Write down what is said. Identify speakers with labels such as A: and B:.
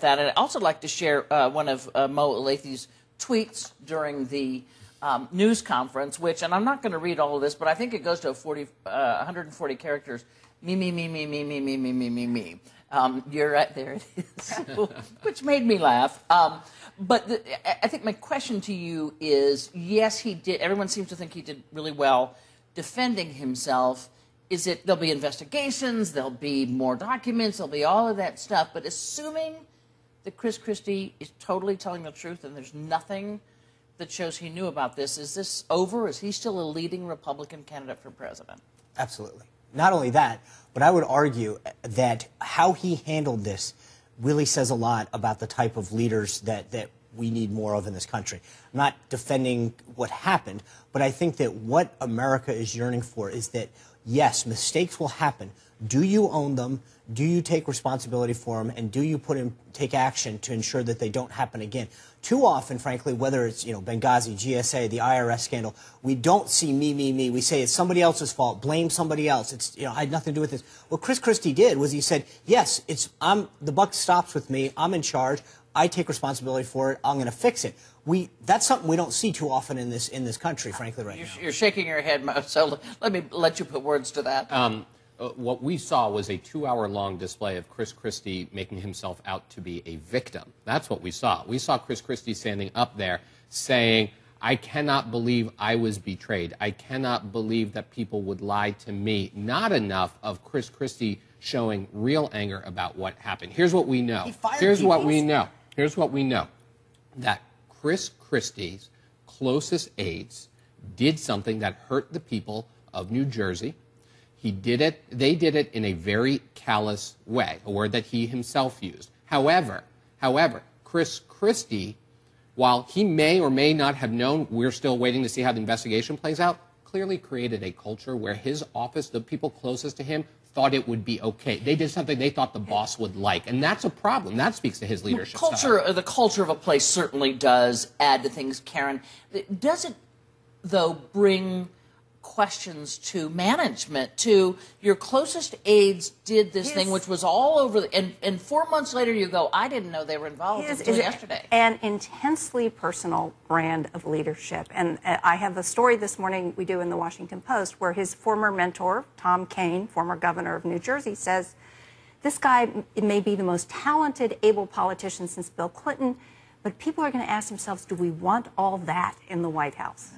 A: that. And I'd also like to share one of Mo Elathy's tweets during the news conference, which, and I'm not going to read all of this, but I think it goes to 140 characters. Me, me, me, me, me, me, me, me, me, me, me. You're right, there it is, which made me laugh. But I think my question to you is, yes, he did. Everyone seems to think he did really well defending himself. Is it, there'll be investigations, there'll be more documents, there'll be all of that stuff, but assuming that Chris Christie is totally telling the truth and there's nothing that shows he knew about this, is this over? Is he still a leading Republican candidate for president?
B: Absolutely. Not only that, but I would argue that how he handled this really says a lot about the type of leaders that we need more of in this country. I'm not defending what happened, but I think that what America is yearning for is that, yes, mistakes will happen. Do you own them? Do you take responsibility for them? And do you take action to ensure that they don't happen again? Too often, frankly, whether it's Benghazi, GSA, the IRS scandal, we don't see me, me, me. We say it's somebody else's fault. Blame somebody else. It's I had nothing to do with this. What Chris Christie did was he said, yes, the buck stops with me. I'm in charge. I take responsibility for it. I'm going to fix it. That's something we don't see too often in this country, frankly, right now.
A: You're shaking your head, Mo, so let me let you put words to that.
C: What we saw was a 2-hour-long display of Chris Christie making himself out to be a victim. That's what we saw. We saw Chris Christie standing up there saying, I cannot believe I was betrayed. I cannot believe that people would lie to me. Not enough of Chris Christie showing real anger about what happened. Here's what we know. Here's what we know. Here's what we know. That Chris Christie's closest aides did something that hurt the people of New Jersey. He did it, they did it in a very callous way, a word that he himself used. However, Chris Christie, while he may or may not have known, we're still waiting to see how the investigation plays out, clearly created a culture where his office, the people closest to him, thought it would be okay. They did something they thought the boss would like, and that's a problem. That speaks to his leadership style.
A: The culture of a place certainly does add to things, Karen. Does it, though, bring questions to management, to your closest aides did this thing, which was all over, and 4 months later you go, I didn't know they were involved until yesterday.
D: An intensely personal brand of leadership. And I have a story this morning we do in the Washington Post where his former mentor, Tom Kean, former governor of New Jersey, says, this guy may be the most talented, able politician since Bill Clinton, but people are going to ask themselves, do we want all that in the White House?